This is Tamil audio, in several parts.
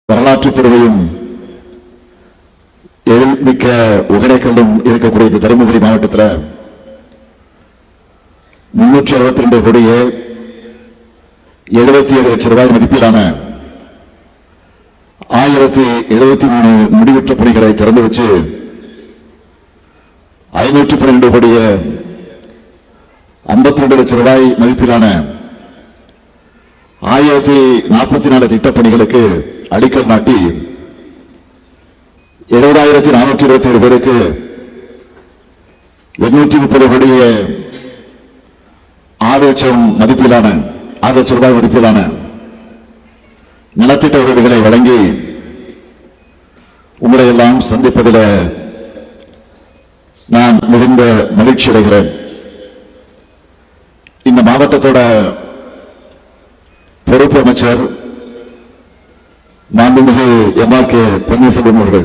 வரலாற்று பெருமையும் எழில்மிக்க ஒகேனக்கல்லும் இருக்கக்கூடிய இந்த தருமபுரி மாவட்டத்தில் 362 கோடியே 77 லட்சம் ரூபாய் மதிப்பிலான 1073 முடிவுற்ற பணிகளை திறந்து வச்சு 512 கோடியே 52 லட்சம் ரூபாய் மதிப்பிலான 1044 திட்டப்பணிகளுக்கு அடிக்கல் நாட்டி 70,427 பேருக்கு 830 கோடியே 6 லட்சம் மதிப்பிலான 6 லட்சம் ரூபாய் மதிப்பிலான நலத்திட்ட உதவிகளை வழங்கி உங்களை எல்லாம் சந்திப்பதில் நான் மிகுந்த மகிழ்ச்சி அடைகிறேன். இந்த மாவட்டத்தோட பொறுப்பு அமைச்சர் மாண்புமிகு எம்.ஆர். கே. பன்னீர்செல்வம் அவர்கள்,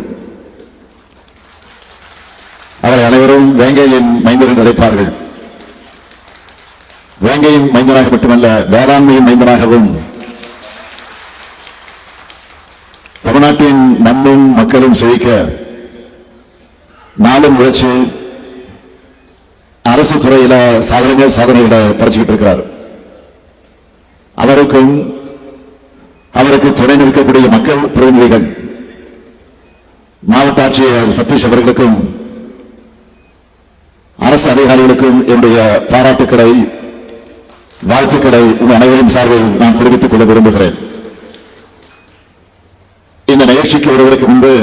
அவரை அனைவரும் வேங்கையின் மைந்தர் என்று அழைப்பார்கள். வேங்கையின் மைந்தனாக மட்டுமல்ல, வேளாண்மையின் மைந்தனாகவும் தமிழ்நாட்டின் மண்ணும் மக்களும் செழிக்க நாளும் உழைச்சு அரசு துறையில சாதனைகளை பறிச்சுக்கிட்டு இருக்கிறார். அவருக்கும் அவருக்கு துணை நிற்கக்கூடிய மக்கள் பிரதிநிதிகள், மாவட்ட ஆட்சியர் சதீஷ் அவர்களுக்கும் அரசு அதிகாரிகளுக்கும் என்னுடைய பாராட்டுக்களை, வாழ்த்துக்களை உங்கள் அனைவரும் சார்பில் நான் தெரிவித்துக் கொள்ள விரும்புகிறேன். இந்த நிகழ்ச்சிக்கு வருவதற்கு முன்பு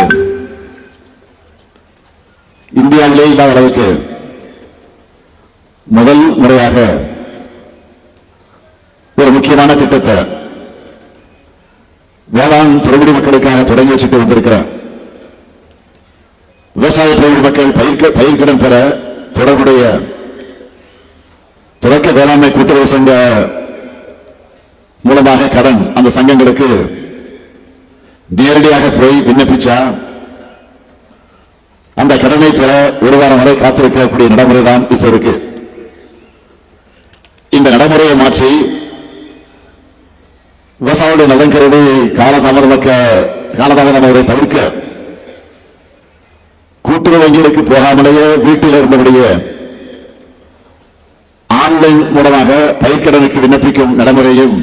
இந்தியாவிலே இல்லாத அளவுக்கு முதல் முறையாக ஒரு முக்கியமான திட்டத்தை வேளாண் பெருங்குடி மக்களுக்காக தொடங்கி வச்சுட்டு வந்திருக்கிறேன். விவசாய பெருங்குடி மக்கள் பயிர்க்கடன் பெற தொடர்புடைய தொடக்க வேளாண்மை கூட்டுறவு சங்க மூலமாக கடன் அந்த சங்கங்களுக்கு நேரடியாக போய் விண்ணப்பிச்சா அந்த கடனை பெற ஒரு வாரம் வரை காத்திருக்கக்கூடிய நடைமுறை தான் இப்ப இருக்கு. இந்த நடைமுறையை மாற்றி விவசாயிகளுடைய நலன்கிறது காலதாமதத்தை தவிர்க்க கூட்டுறவு வங்கிகளுக்கு போகாமலேயே வீட்டில் இருந்தபடியே ஆன்லைன் மூலமாக பயிர்க்கடனுக்கு விண்ணப்பிக்கும் நடைமுறையும்,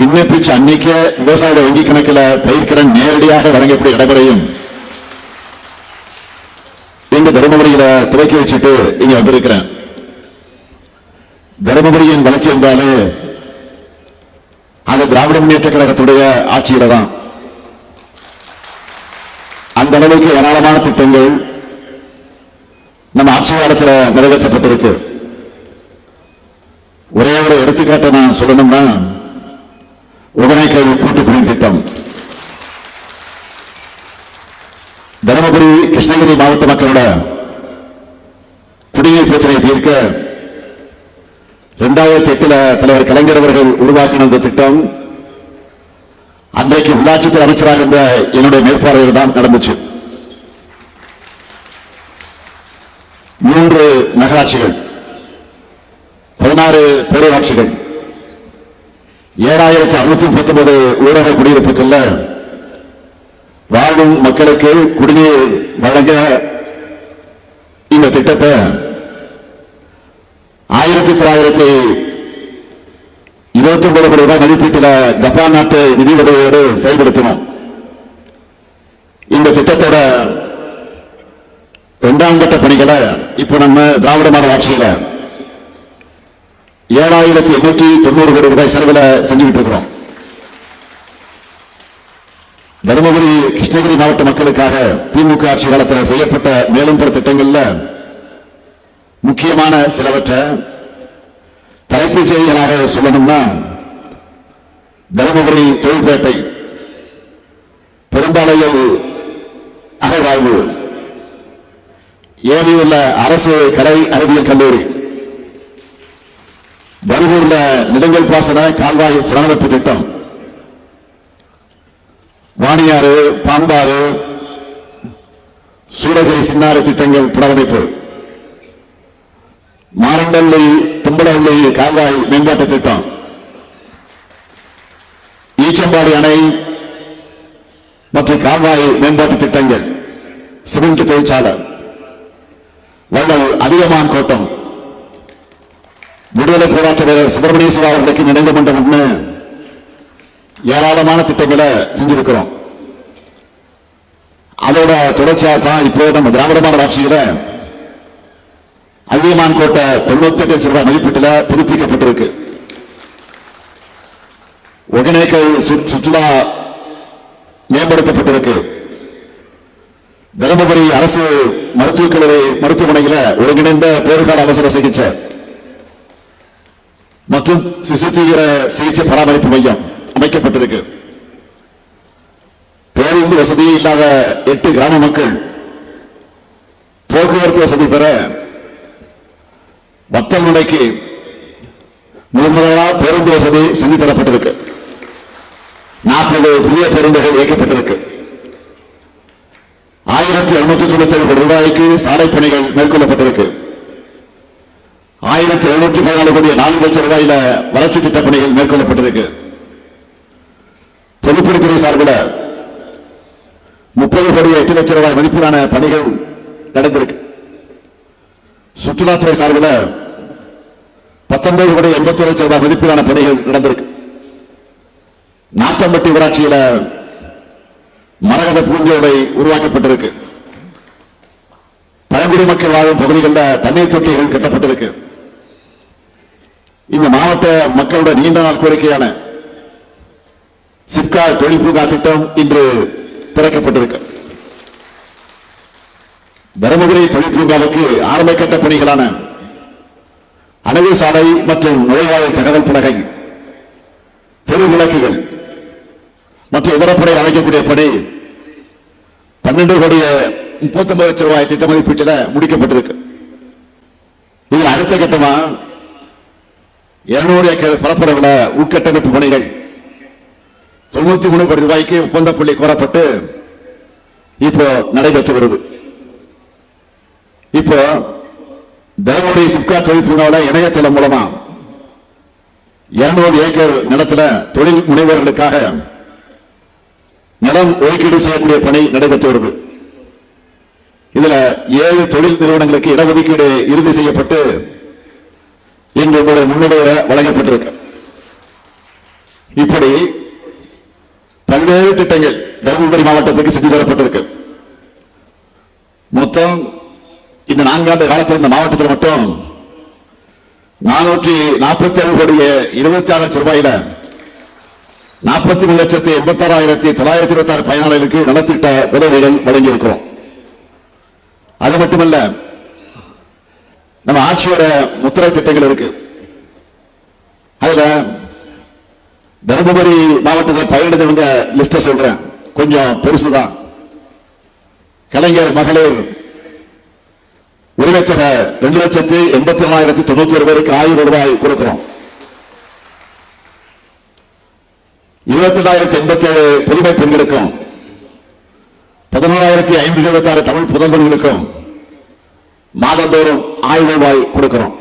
விண்ணப்பிச்ச அன்னைக்க விவசாயிகள் வங்கி கணக்கில் பயிர்க்கடன் நேரடியாக வழங்கக்கூடிய நடைமுறையும் எங்க தருமபுரியில துவக்கி வச்சுட்டு இங்க வந்திருக்கிறேன். தருமபுரியின் வளர்ச்சி என்றாலே அது திராவிட முன்னேற்ற கழகத்துடைய ஆட்சியில தான். அந்த அளவுக்கு ஏராளமான திட்டங்கள் நம்ம ஆட்சி காலத்தில் நிறைவேற்றப்பட்டிருக்கு. ஒரே ஒரு எடுத்துக்காட்டை நான் சொல்லணும்னா, ஒகேனக்கல் கூட்டுக்குடிநீர் திட்டம் தருமபுரி கிருஷ்ணகிரி மாவட்ட மக்களோட குடிநீர் பிரச்சனையை தீர்க்க 2008 தலைவர் கலைஞர் அவர்கள் உருவாக்கின இந்த திட்டம் அன்றைக்கு உள்ளாட்சித்துறை அமைச்சராக இருந்த என்னுடைய மேற்பார்வையில் தான் நடந்துச்சு. 3 நகராட்சிகள், 16 பேரூராட்சிகள், 7,619 ஊரக குடியிருப்புகள்ல வாழும் மக்களுக்கு குடிநீர் வழங்க இந்த திட்டத்தை 1929 கோடி ரூபாய் மதிப்பீட்டில் ஜப்பான் நாட்டு நிதி உதவியோடு செயல்படுத்தினோம். இந்த திட்டத்தோட 2ஆம் கட்ட பணிகளை இப்ப நம்ம திராவிட மாடல் ஆட்சியில 7,890 கோடி ரூபாய் செலவில் செஞ்சுக்கிட்டு இருக்கிறோம். தருமபுரி கிருஷ்ணகிரி மாவட்ட மக்களுக்காக திமுக ஆட்சி காலத்தில் செய்யப்பட்ட மேலும் பல திட்டங்கள்ல முக்கியமான சிலவற்றை தலைப்புச் செய்திகளாக சொல்லணும்னா, தருமபுரி தொழிற்பேட்டை, பெரும்பாளையம் அகழ்வாய்வு, ஏரியுள்ள அரசு கலை அறிவியல் கல்லூரி, பருகூர்ல நெடுங்கல் பாசன கால்வாய் புனரமைப்பு திட்டம், வாணியாறு, பாம்பாறு, சூளகிரி சின்னாறு திட்டங்கள் புனரமைப்பு, மாரண்டல்லி தும்பலஹள்ளி கால்வாய் மேம்பாட்டு திட்டம், ஈச்ச ஈச்சம்பாடி அணை மற்றும் கால்வாய் மேம்பாட்டு திட்டங்கள், சிமெண்ட் தொழிற்சாலை, வள்ளல் அதிகமான் கோட்டம், விடுதலை போராட்ட வீரர் சுப்பிரமணிய அவர்களுக்கு நினைவு மண்டபம்னு ஏராளமான திட்டங்களை செஞ்சிருக்கிறோம். அதோட தொடர்ச்சியாக தான் இப்போ நம்ம திராவிட மாடல் ஆட்சியில அதிகமான் கோட்டை 98 லட்சம் ரூபாய் மதிப்பீட்டில் புதுப்பிக்கப்பட்டிருக்கு. ஒகேனக்கல் சுற்றுலா மேம்படுத்தப்பட்டிருக்கு. தருமபுரி அரசு மருத்துவக் கல்லூரி மருத்துவமனையில் ஒருங்கிணைந்த பேறுகால அவசர சிகிச்சை மற்றும் சிசு தீவிர சிகிச்சை பராமரிப்பு மையம் அமைக்கப்பட்டிருக்கு. பேருந்து வசதியே இல்லாத 8 கிராம மக்கள் போக்குவரத்து வசதி பெற வத்தல் முனைக்கு முதலாக பேருந்து வசதி செஞ்சு தரப்பட்டிருக்கு. 40 புதிய பேருந்துகள் இயக்கப்பட்டிருக்கு. 1797 கோடி ரூபாய்க்கு சாலை பணிகள் மேற்கொள்ளப்பட்டிருக்கு. 1714 கோடி 4 லட்சம் ரூபாயில வளர்ச்சி திட்ட பணிகள் மேற்கொள்ளப்பட்டிருக்கு. பொதுப்பணித்துறை சார்பில் 30 கோடி 8 லட்சம் ரூபாய் மதிப்பிலான பணிகள் நடந்திருக்கு. சுற்றுலாத்துறை சார்பில் 19 கோடி 81 லட்சம் ரூபாய் மதிப்பிலான பணிகள் நடந்திருக்கு. நாத்தம்பட்டி ஊராட்சியில் மரகத பூஞ்சோலை உருவாக்கப்பட்டிருக்கு. பழங்குடி மக்கள் வாழும் பகுதிகளில் தண்ணீர் தொட்டிகள் கட்டப்பட்டிருக்கு. இந்த மாவட்ட மக்களுடைய நீண்ட நாள் கோரிக்கையான சிப்கா தொழில் பூங்கா திட்டம் இன்று திறக்கப்பட்டிருக்கு. தருமபுரி தொழில் பூங்காவுக்கு ஆரம்ப கட்ட பணிகளான அணுகு சாலை மற்றும் நுழைவாயில் தகவல் பலகை, தெரு விளக்குகள் மற்றும் இதரப்படை அமைக்கக்கூடிய பணி 12 கோடி 39 லட்சம் ரூபாய் திட்ட மதிப்பீட்டில் முடிக்கப்பட்டிருக்கு. இதில் அடுத்த கட்டமா 200 ஏக்கர் பரப்பளவில் உட்கட்டமைப்பு பணிகள் 93 கோடி ரூபாய்க்கு ஒப்பந்த புள்ளி கோரப்பட்டு இப்போ நடைபெற்று வருது. இப்போ தருமபுரி சிப்கா தொழில் பூங்காவில் இணையதளம் மூலமா 200 ஏக்கர் நிலத்தில் தொழில் முனைவர்களுக்காக நிலம் ஒதுக்கீடு செய்யக்கூடிய பணி நடைபெற்று வருது. இதுல 7 தொழில் நிறுவனங்களுக்கு இடஒதுக்கீடு இறுதி செய்யப்பட்டு இன்று உங்களுடைய முன்னிலையில் வழங்கப்பட்டிருக்கு. இப்படி பல்வேறு திட்டங்கள் தருமபுரி மாவட்டத்துக்கு செஞ்சு தரப்பட்டிருக்கு. மொத்தம் இந்த 4 ஆண்டு காலத்தில் இந்த மாவட்டத்தில் மட்டும் 447 கோடி 26 லட்சம் ரூபாயில 43,86,926 பயனாளர்களுக்கு நலத்திட்ட உதவிகள் வழங்கியிருக்கிறோம். அது மட்டுமல்ல, நம்ம ஆட்சியோட முத்திரை திட்டங்கள் இருக்கு. அதுல தருமபுரி மாவட்டத்தில் பயனடைந்தவங்க லிஸ்ட சொல்றேன், கொஞ்சம் பெருசுதான். கலைஞர் மகளிர் உரிமை தொகை 2,84,091 பேருக்கு 1000 ரூபாய் கொடுக்கிறோம். 22,087 புதுமை பெண்களுக்கும் 11,576 தமிழ் புதல்வர்களுக்கும் மாதந்தோறும் 1000 ரூபாய் கொடுக்கிறோம்.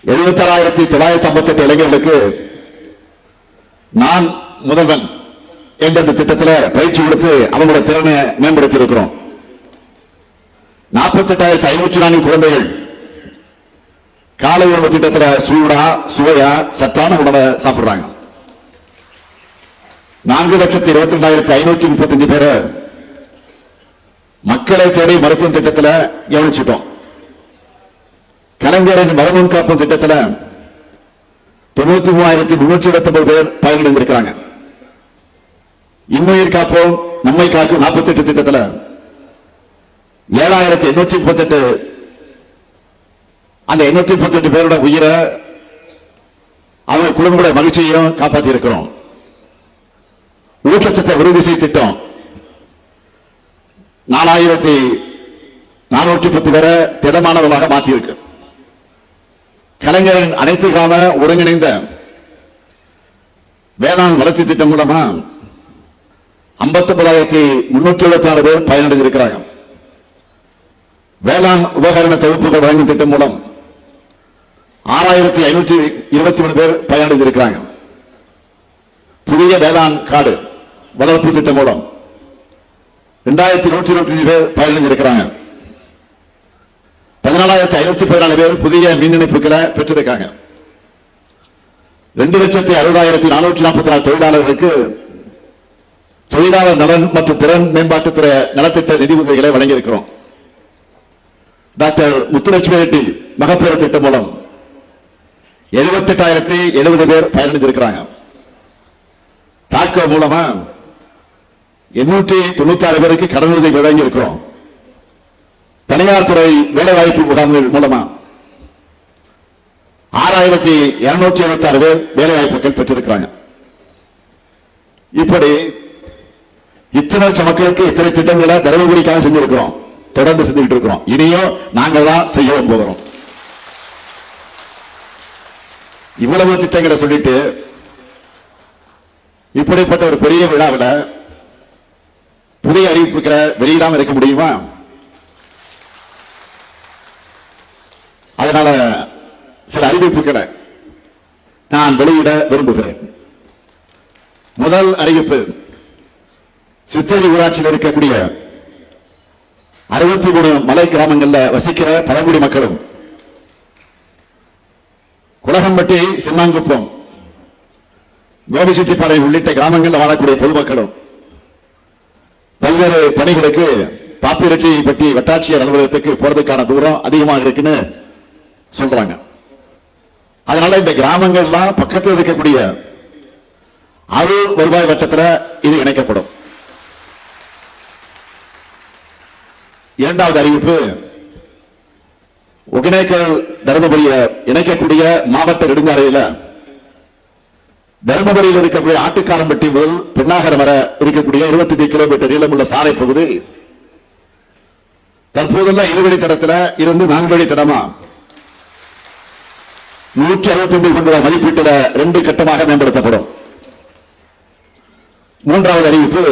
76,958 இளைஞர்களுக்கு நான் முதல்வன் என்ற திட்டத்தில் பயிற்சி கொடுத்து அவங்களோட திறனை மேம்படுத்தி இருக்கிறோம். 48,504 குழந்தைகள் காலை உணவு திட்டத்தில் சூடா சுவையா சத்தான உணவை சாப்பிடுறாங்க. 4,22,535 பேரை மக்களை தேடி மருத்துவ திட்டத்தில் கவனிச்சிட்டோம். கலைஞரின் மரபணு காப்பும் திட்டத்தில் 93,329 பேர் பயனடைந்திருக்கிறாங்க. இன்னுயிர் காப்போம் நம்மை காக்கும் 48 திட்டத்தில் 7,838 அந்த 838 பேரோட உயிரை அவங்க குடும்ப மகிழ்ச்சியையும் காப்பாற்றி இருக்கிறோம். ஊட்டச்சத்தை உறுதி செய்ய திட்டம் 4,410 பேரை திடமானவர்களாக மாற்றியிருக்கு. கலைஞரின் அனைத்து கால ஒருங்கிணைந்த வேளாண் வளர்ச்சி திட்டம் மூலமா 59,376 பேர் பயனடைந்திருக்கிறாங்க. வேளாண் உபகரண தொகுப்புகள் வழங்கும் திட்டம் மூலம் 6,523 பேர் பயனடைந்திருக்கிறாங்க. புதிய வேளாண் காடு வளர்ப்பு திட்டம் மூலம் 2125 பேர் பயனடைஞ்சிருக்கிறாங்க. 14,514 பேர் புதிய மின் இணைப்புகளை பெற்றிருக்காங்க. 2,60,444 தொழிலாளர்களுக்கு தொழிலாளர் நலன் மற்றும் திறன் மேம்பாட்டுத்துறை நலத்திட்ட நிதி உதவிகளை வழங்கியிருக்கிறோம். டாக்டர் முத்துலட்சுமி ரெட்டி மகப்பேறு திட்டம் மூலம் 78,070 பேர் பயனடைஞ்சிருக்கிறாங்க. தாக்கோ மூலமா 896 பேருக்கு கடன் உதவி வழங்கி இருக்கிறோம். தனியார் துறை வேலைவாய்ப்பு முகாம்கள் மூலமா 6,276 பேர் வேலைவாய்ப்புகள் பெற்றிருக்கிறாங்க. இப்படி இத்தனை மக்களுக்கு இத்தனை திட்டங்களை தருமபுரிக்காக செஞ்சிருக்கிறோம், தொடர்ந்து செஞ்சுட்டு இருக்கிறோம். இனியும் நாங்கள் தான் செய்யவும் போகிறோம். இவ்வளவு திட்டங்களை சொல்லிட்டு இப்படிப்பட்ட ஒரு பெரிய விழாவில் புதிய அறிவிப்புகளை வெளியிடாமல் இருக்க முடியுமா? அதனால சில அறிவிப்புகளை நான் வெளியிட விரும்புகிறேன். முதல் அறிவிப்பு, சித்தேரி ஊராட்சியில் இருக்கக்கூடிய 63 மலை கிராமங்களில் வசிக்கிற பழங்குடி மக்களும், குளகம்பட்டி, சின்னாங்குப்பம், கோபிச்செட்டிப்பாளையம் உள்ளிட்ட கிராமங்களில் வாழக்கூடிய பொதுமக்களும் பல்வேறு பணிகளுக்கு பாப்பிரெட்டிப்பட்டி வட்டாட்சியர் அலுவலகத்துக்கு போறதுக்கான தூரம் அதிகமாக இருக்குன்னு சொல்றாங்க. அதனால இந்த கிராமங்கள்லாம் பக்கத்தில் இருக்கக்கூடிய வருவாய் வட்டத்தில் இது இணைக்கப்படும். இரண்டாவது அறிவிப்பு, ஒகேனக்கல் தருமபுரியை இணைக்கக்கூடிய மாவட்ட நெடுஞ்சாலையில் தருமபுரியில் இருக்கக்கூடிய ஆட்டுக்காரம்பட்டி முதல் பெண்ணாகரம் வர இருக்கக்கூடிய 25 கிலோமீட்டர் நீளமுள்ள சாலை பகுதி தற்போதுள்ள இருவழி தடத்தில் இருந்து 4 வழி தடமா 165 கொண்ட மதிப்பீட்டில் 2 கட்டமாக மேம்படுத்தப்படும். மூன்றாவது அறிவிப்பு,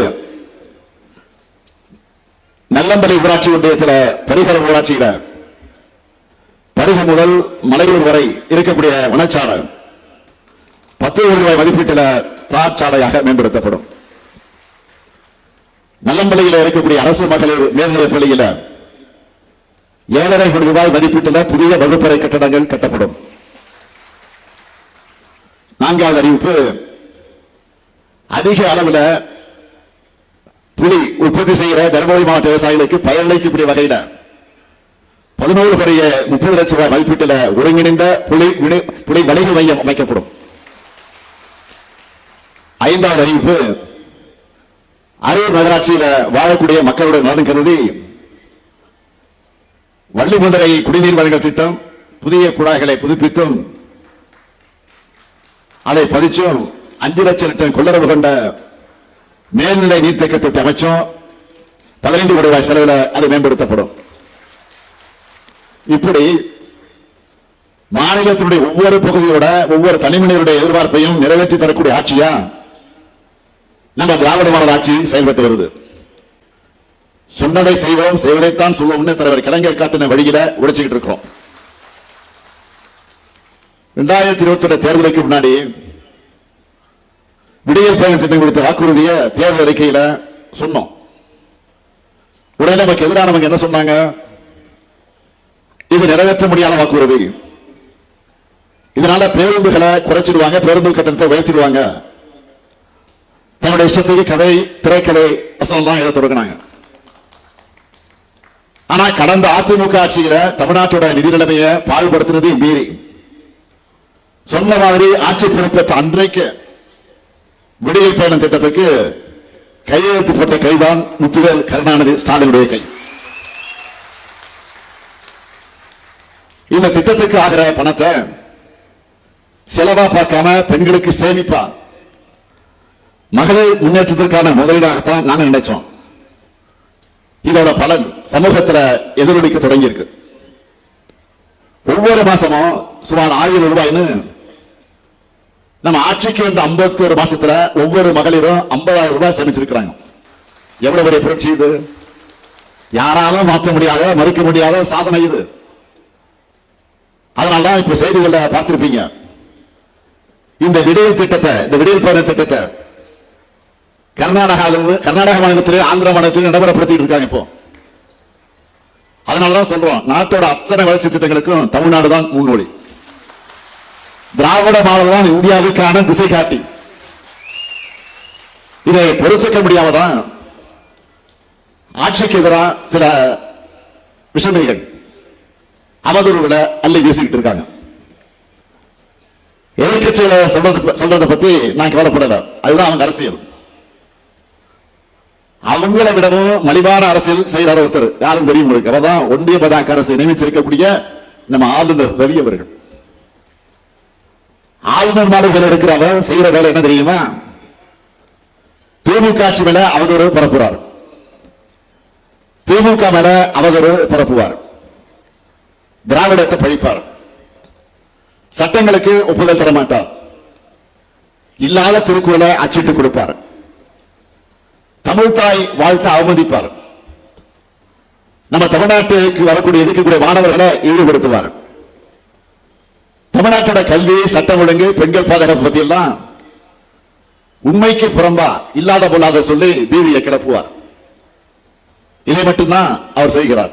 நல்லம்பள்ளி ஊராட்சி ஒன்றியத்தில் பரிகர ஊராட்சியில பரிக முதல் மலையூர் வரை இருக்கக்கூடிய வனச்சாலை 10 கோடி ரூபாய் மதிப்பீட்டில் தார்ச்சாலையாக மேம்படுத்தப்படும். நல்லம்பள்ளியில் இருக்கக்கூடிய அரசு மகளிர் மேல்நிலைப் பள்ளியில் 7,5 கோடி ரூபாய் மதிப்பீட்டில் புதிய வகுப்பறை கட்டடங்கள் கட்டப்படும். நான்காவது அறிவிப்பு, அதிக அளவில் புலி உற்பத்தி செய்கிற தருமபுரி மாவட்ட விவசாயிகளுக்கு பயனளிக்கக்கூடிய வகையில் 11 கோடி 30 லட்சம் ரூபாய் மதிப்பீட்டில் ஒருங்கிணைந்த புலி வணிக மையம் அமைக்கப்படும். ஐந்தாவது அறிவிப்பு, அரூர் நகராட்சியில் வாழக்கூடிய மக்களுடைய நலன் கருதி வள்ளிமுண்டரை குடிநீர் வழங்கல் திட்டம் புதிய குழாய்களை புதுப்பித்தும் அதை பதிச்சும் 5 லட்சம் லிட்டர் கொள்ளளவு கொண்ட மேல்நிலை நீர்த்தேக்க திட்டம் அமைச்சும் 15 கோடி ரூபாய் செலவில் அது மேம்படுத்தப்படும். இப்படி மாநிலத்தினுடைய ஒவ்வொரு பகுதியோட ஒவ்வொரு தனிமனிதனுடைய எதிர்பார்ப்பையும் நிறைவேற்றி தரக்கூடிய ஆட்சியா நம்ம திராவிட மாடல் ஆட்சி செயல்பட்டு வருது. சொன்னதை செய்வோம், செய்வதைத்தான் சொல்வோம்னு தலைவர் கலைஞர் காட்டின வழியில உடைச்சுக்கிட்டு இருக்கோம். 2021 தேர்தலுக்கு முன்னாடி விடியல் பயண திட்டம் கொடுத்த வாக்குறுதிய தேர்தல் அறிக்கையில சொன்னோம். உடனே நமக்கு எதிரானவங்க என்ன சொன்னாங்க? இது நிறைவேற்ற முடியாத வாக்குறுதி, இதனால பேருந்துகளை குறைச்சிடுவாங்க, பேருந்து கட்டணத்தை உயர்த்திடுவாங்க, தன்னுடைய இஷ்டத்துக்கு கதை திரைக்கதை வசனம் தான் இதை தொடங்கினாங்க. ஆனா கடந்த அதிமுக ஆட்சியில தமிழ்நாட்டோட நிதி நிலைமையை பாழ்படுத்தினதையும் மீறி சொன்ன மாதிரி ஆட்சி பொறுப்பேற்ற அன்றைக்கு விடியல் பயணம் திட்டத்துக்கு கையெழுத்து போட்ட கைதான் முத்துவேல் கருணாநிதி ஸ்டாலினுடைய கை. இந்த திட்டத்துக்கு ஆகிற பணத்தை செலவா பார்க்காம பெண்களுக்கு சேமிப்பா மகளிர் முன்னேற்றத்திற்கான முதலீடாகத்தான் நாங்க நினைச்சோம். இதோட பலன் சமூகத்தில் எதிரொலிக்க தொடங்கி இருக்கு. ஒவ்வொரு மாசமும் சுமார் 1000 ரூபாய்னு நம்ம ஆட்சிக்கு வந்த 51 மாசத்துல ஒவ்வொரு மகளிரும் 50,000 ரூபாய் சேமிச்சிருக்கிறாங்க. எவ்வளவு பெரிய புரட்சி இது! யாராலும் மாற்ற முடியாத, மறுக்க முடியாத சாதனை இது. அதனால்தான் இப்ப செய்திகளை பார்த்திருப்பீங்க. இந்த விடியல் திட்டத்தை, இந்த விடியல் பயண திட்டத்தை கர்நாடக மாநிலத்திலே ஆந்திர மாநிலத்திலே நடைமுறைப்படுத்திட்டு இருக்காங்க இப்போ. அதனாலதான் சொல்றோம், நாட்டோட அத்தனை வளர்ச்சி திட்டங்களுக்கும் தமிழ்நாடு தான் முன்னோடி. திராவிட மாடல் தான் இந்தியாவுக்கான திசை காட்டி. இதை பொறுத்துக்க முடியாமதான் ஆட்சிக்கு எதிராக சில விஷமிகள் அவதூறுகளை அள்ளி வீசிக்கிட்டு இருக்காங்க. எதிர்கட்சிகளை சொல்றதை பத்தி நான் கவலைப்படல, அதுதான் அவங்க அரசியல். அவங்களை விடவும் மலிவான அரசியல் செய்யற ஒருத்தர் யாரும் தெரியும் உங்களுக்கு, அவர்தான் ஒன்றிய பாஜக அரசை நியமிச்சிருக்கக்கூடிய நம்ம ஆளுநர் ரவி அவர்கள். ஆளுநர் மாளிகையில் இருக்கிறவர் செய்யற வேலை என்ன தெரியுமா? திமுக ஆட்சி மேல அவதூறு பரப்புறார், திமுக மேல அவதூறு பரப்புவார், திராவிடத்தை பழிப்பார், சட்டங்களுக்கு ஒப்புதல் தர மாட்டார், இல்லாத திருக்குறளை அச்சிட்டு கொடுப்பார், தமிழ்தாய் வாழ்த்து அவமதிப்பார், நம்ம தமிழ்நாட்டுக்கு வரக்கூடிய இருக்கக்கூடிய மாணவர்களை ஈடுபடுத்துவார், தமிழ்நாட்டோட கல்வி, சட்டம் ஒழுங்கு, பெண்கள் பாதுகாப்பு பத்தி எல்லாம் உண்மைக்கு புறம்பா இல்லாத போலாத சொல்லி பீதியை கிளப்புவார். இதை மட்டும்தான் அவர் செய்கிறார்.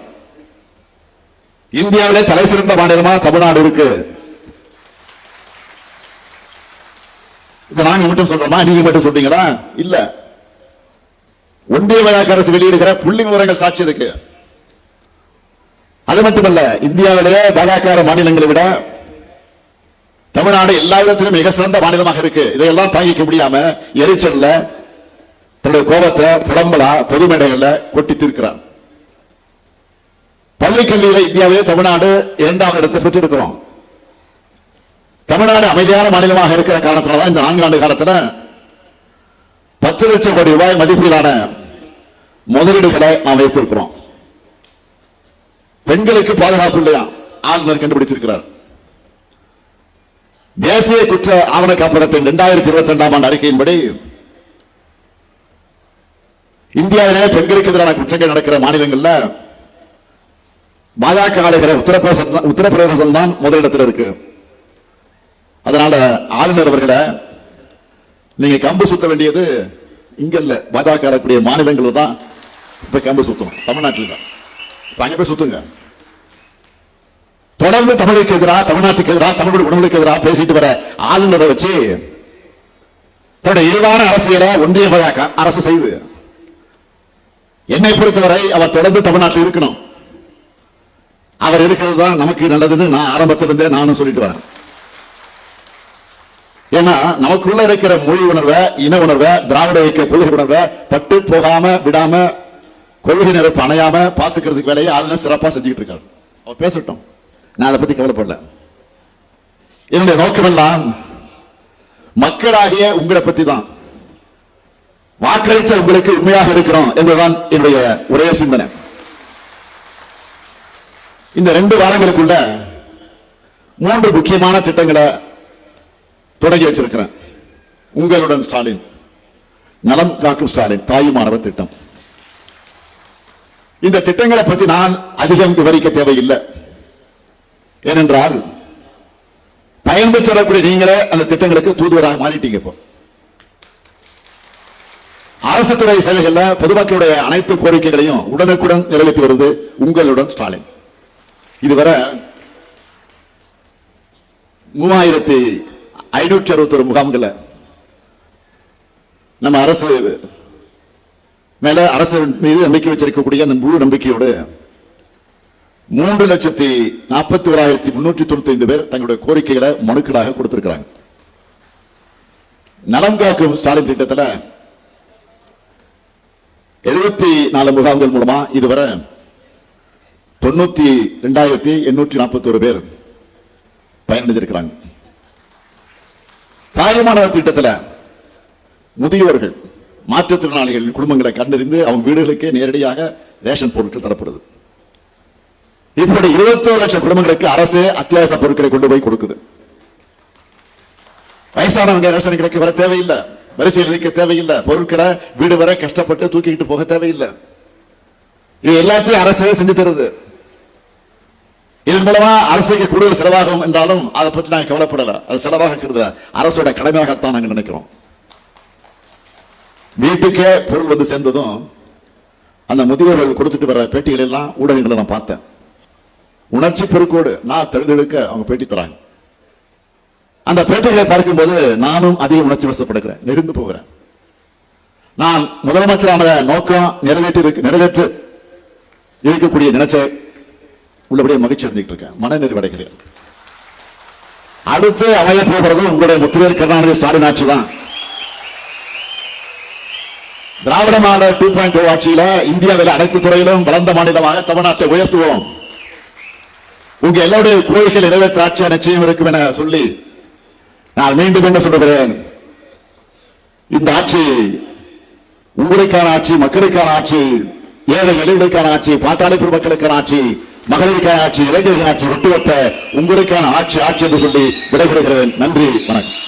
இந்தியாவிலே தலை சிறந்த மாநிலமா தமிழ்நாடு இருக்கு. இதை நாங்க மட்டும் சொல்றோமா, நீங்க மட்டும் சொல்றீங்களா? இல்ல, ஒன்றிய பாஜக அரசு வெளியிடுகிற புள்ளி விவரங்கள் சாட்சி இருக்கு. அது மட்டுமல்ல, இந்தியாவிலேயே பாஜக மாநிலங்களை விட தமிழ்நாடு எல்லா விதத்திலும் மிக சிறந்த மாநிலமாக இருக்கு. இதையெல்லாம் தாங்கிக்க முடியாம எரிச்சல்ல தன்னுடைய கோபத்தை புலம்பலா பொது மேடைகள்ல கொட்டி தீர்க்கிறார். பள்ளி கல்வியில இந்தியாவிலே தமிழ்நாடு 2வது இடத்தை பெற்றிருக்கிறோம். தமிழ்நாடு அமைதியான மாநிலமாக இருக்கிற காரணத்தினால்தான் இந்த 4 ஆண்டு காலத்துல 10 லட்சம் கோடி ரூபாய் மதிப்பிலான முதலீடுகளை நாம் வைத்திருக்கிறோம். பெண்களுக்கு பாதுகாப்பு இல்லையா, ஆளுநர் கண்டுபிடிச்சிருக்கிறார். தேசிய குற்ற ஆவண காப்பகத்தின் 2022ஆம் ஆண்டு அறிக்கையின்படி இந்தியாவிலே பெண்களுக்கு எதிரான குற்றங்கள் நடக்கிற மாநிலங்கள்ல பாஜக ஆளுகிற உத்தரப்பிரதேசம் தான் முதலிடத்தில் இருக்கு. அதனால ஆளுநர் அவர்களை நீங்க கம்பு சுத்த வேண்டியது இங்க இல்ல, பாஜக ஆளக்கூடிய மாநிலங்கள் தான் இப்ப கம்பு சுத்தணும். தமிழ்நாட்டில் தான் அங்க போய் சுத்துங்க. தொடர்ந்து தமிழுக்கு எதிராக, தமிழ்நாட்டுக்கு எதிராக, தமிழ் உணவுக்கு எதிராக பேசிட்டு வர ஆளுநரை வச்சு தன்னுடைய இயல்பான அரசியலை ஒன்றிய பாஜக அரசு செய்து, என்னை பொறுத்தவரை அவர் தொடர்ந்து தமிழ்நாட்டில் இருக்கணும். அவர் இருக்கிறது தான் நமக்கு நல்லதுன்னு நான் ஆரம்பத்திலிருந்தே நானும் சொல்லிட்டு வரேன். ஏன்னா நமக்குள்ள இருக்கிற மொழி உணர்வை, இன உணர்வை, திராவிட இயக்க கொள்கை உணர்வை பட்டு போகாம விடாம, கொள்கை நிரப்பு அணையாம பாத்துக்கிறதுக்கு வேலையை ஆளுநர் சிறப்பா செஞ்சுக்கிட்டு இருக்காரு. அவர் பேசட்டும், நான் அதை பத்தி கவலைப்படல. என்னுடைய நோக்கமெல்லாம் மக்களாகிய உங்களை பத்தி தான். வாக்களிச்ச உங்களுக்கு உண்மையாக இருக்கிறோம் என்பதுதான் என்னுடைய ஒரே சிந்தனை. இந்த 2 வாரங்களுக்குள்ள 3 முக்கியமான திட்டங்களை தொடங்கி வச்சிருக்கிறேன். உங்களுடன் ஸ்டாலின், நலம் காக்கும் ஸ்டாலின், தாயுமானவர் திட்டம். இந்த திட்டங்களை பற்றி நான் அதிகம் விவரிக்க தேவையில்லை. ஏனென்றால் பயன்பெற்று வரக்கூடிய நீங்களே அந்த திட்டங்களுக்கு தூதுவராக மாறிட்டீங்க. இப்போ அரசு துறை செயல்கள்ல பொதுமக்களுடைய அனைத்து கோரிக்கைகளையும் உடனுக்குடன் நிறைவேற்றி வருது உங்களுடன் ஸ்டாலின். இதுவரை 3561 முகாம்களை நம்ம அரசு மேல, அரசு மீது நம்பிக்கை வச்சிருக்கக்கூடிய அந்த முழு நம்பிக்கையோடு 3,41,395 பேர் தங்களுடைய கோரிக்கைகளை மனுக்களாக கொடுத்திருக்கிறாங்க. நலம் காக்கும் ஸ்டாலின் திட்டத்தில் 74 முகாம்கள் மூலமா இதுவரை 92,841 பேர் பயனடைஞ்சிருக்கிறாங்க. தாயுமானவர் திட்டத்தில் முதியோர்கள், மாற்றுத்திறனாளிகள் குடும்பங்களை கண்டறிந்து அவங்க வீடுகளுக்கே நேரடியாக ரேஷன் பொருட்கள் தரப்படுது. இப்படி 21 லட்சம் குடும்பங்களுக்கு அரசு அத்தியாவசிய பொருட்களை கொண்டு போய் கொடுக்குது. வயசானவங்க ரேஷன் கிடைக்க வர தேவையில்லை, வரிசையில் நிற்க தேவையில்லை, பொருட்களை வீடு வரை கஷ்டப்பட்டு தூக்கிட்டு போக தேவையில்லை. இது எல்லாத்தையும் அரசு செஞ்சு தருது. இதன் மூலமா அரசுக்கு கூடுதல் செலவாகும் என்றாலும் அதை பற்றி நாங்கள் கவலைப்படல. அது செலவாக அரசோட கடமையாகத்தான் நாங்கள் நினைக்கிறோம். வீட்டுக்கே பொருள் வந்து சேர்ந்ததும் அந்த முதியோர்கள் கொடுத்துட்டு வர பேட்டிகள் எல்லாம் ஊடகங்களை நான் பார்த்தேன். உணர்ச்சி பெருக்கோடு நான் தெரிந்தெடுக்க அவங்க பேட்டி தராங்க. அந்த பேட்டிகளை பார்க்கும்போது நானும் அதிக உணர்ச்சி வசப்படுகிறேன், நெகிழ்ந்து போகிறேன். நான் முதலமைச்சரான நோக்கம் நிறைவேற்று இருக்கக்கூடிய நினைச்ச உள்ளபடியே மகிழ்ச்சி அடைஞ்சிட்டு இருக்கேன், மனநிறைவடைகிறேன். அடுத்து அமைய போகிறது உங்களுடைய முத்துவேல் கருணாநிதி ஸ்டாலின் ஆட்சி தான். திராவிட மாடல் 2.0 ஆட்சியில இந்தியாவில் அனைத்து துறையிலும் வளர்ந்த மாநிலமாக தமிழ்நாட்டை உயர்த்துவோம். உங்க எல்லாருடைய கோரிக்கைகள் நிறைவேற்ற ஆட்சியா நிச்சயம் இருக்கும் என சொல்லி நான் மீண்டும் என்ன சொல்லுகிறேன், இந்த ஆட்சி உங்களுக்கான ஆட்சி, மக்களுக்கான ஆட்சி, ஏழை எளியர்களுக்கான ஆட்சி, பாட்டாளி பெருமக்களுக்கான ஆட்சி, மகளிருக்கான ஆட்சி, இளைஞர்களுக்கான ஆட்சி, ஒட்டுமொத்த உங்களுக்கான ஆட்சி என்று சொல்லி விடைபெறுகிறேன். நன்றி, வணக்கம்.